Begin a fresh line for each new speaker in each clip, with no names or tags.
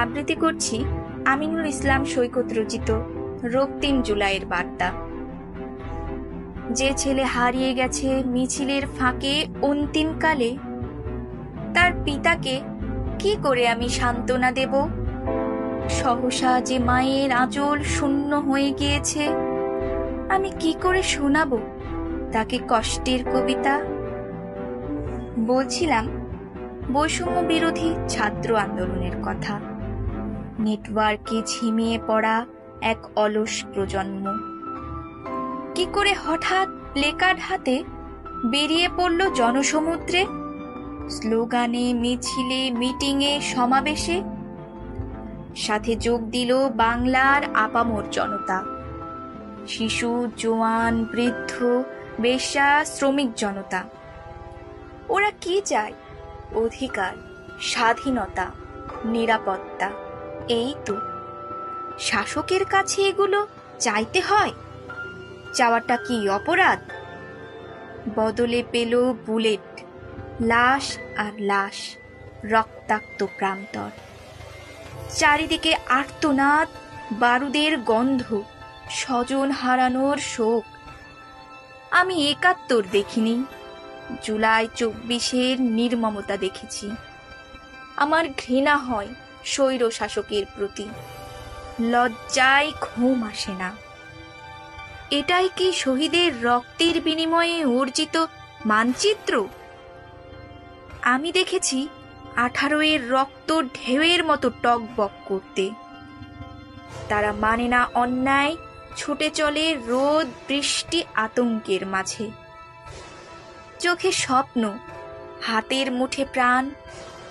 আবৃত্তি করছি আমিনুল ইসলাম সৈকত রচিত রক্তিম জুলাইয়ের বার্তা। যে ছেলে হারিয়ে গেছে মিছিলের ফাঁকে অন্তিমকালে, তার পিতাকে কি করে আমি সান্ত্বনা দেব? সহসা যে মায়ের আঁচল শূন্য হয়ে গিয়েছে, আমি কি করে শোনাবো তাকে কষ্টের কবিতা? বলছিলাম বৈষম্য বিরোধী ছাত্র আন্দোলনের কথা। নেটওয়ার্কে ঝিমিয়ে পড়া এক অলস প্রজন্ম কি করে হঠাৎ প্লেকার্ড হাতে বেরিয়ে পড়ল জনসমুদ্রে, স্লোগানে, মিছিলে, মিটিংয়ে, সমাবেশে। সাথে যোগ দিল বাংলার আপামর জনতা, শিশু, জোয়ান, বৃদ্ধ, বেশ্যা, শ্রমিক জনতা। ওরা কি চায়? অধিকার, স্বাধীনতা, নিরাপত্তা। এই তো শাসকের কাছে এগুলো চাইতে হয়। চাওয়াটা কি অপরাধ? বদলে পেল বুলেট, লাশ আর লাশ, রক্তাক্ত প্রান্তর। চারিদিকে আর্তনাদ, বারুদের গন্ধ, স্বজন হারানোর শোক। আমি ৭১ দেখিনি, জুলাই ২৪-এর নির্মমতা দেখেছি। আমার ঘৃণা হয় স্বৈর শাসকের প্রতি, লজ্জায় ঘুম আসে না। এটাই কি শহীদের রক্তের বিনিময়ে অর্জিত মানচিত্র? আমি দেখেছি ১৮-এর রক্ত ঢেউয়ের মতো টকবক করতে। তারা মানে না অন্যায়, ছুটে চলে রোদ বৃষ্টি আতঙ্কের মাঝে। চোখে স্বপ্ন, হাতের মুঠে প্রাণ,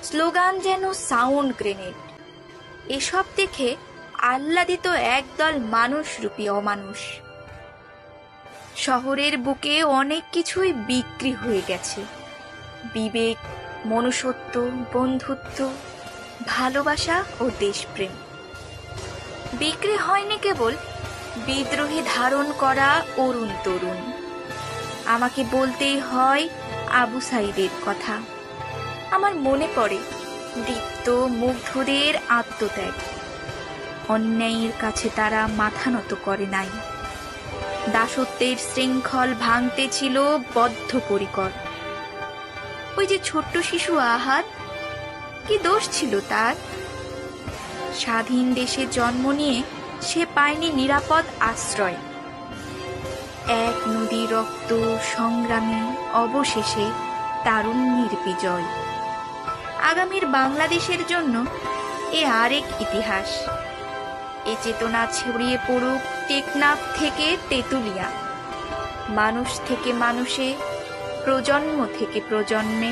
স্লোগান যেন সাউন্ড গ্রেনেড। এসব দেখে আহ্লাদিত একদল মানুষরূপী অমানুষ। শহরের বুকে অনেক কিছুই বিক্রি হয়ে গেছে। বিবেক, মনুষ্যত্ব, বন্ধুত্ব, ভালোবাসা ও দেশপ্রেম। বিক্রি হয়নি কেবল বিদ্রোহী ধারণ করা অরুণ তরুণ। আমাকে বলতেই হয় আবু সাইদের কথা। আমার মনে পড়ে দীপ্ত মুগ্ধদের আত্মত্যাগ। অন্যায়ের কাছে তারা মাথা নত করে নাই। দাসত্বের শৃঙ্খল ভাঙতে ছিল বদ্ধপরিকর। ওই যে ছোট্ট শিশু আহাদ, কি দোষ ছিল তার? স্বাধীন দেশে জন্ম নিয়ে সে পায়নি নিরাপদ আশ্রয়। এক নদী রক্ত সংগ্রামে অবশেষে তারুণ্যের বিজয়। আগামীর বাংলাদেশের জন্য এ আরেক ইতিহাস। এ চেতনা ছড়িয়ে পড়ুক টেকনাফ থেকে তেঁতুলিয়া, মানুষ থেকে মানুষে, প্রজন্ম থেকে প্রজন্মে।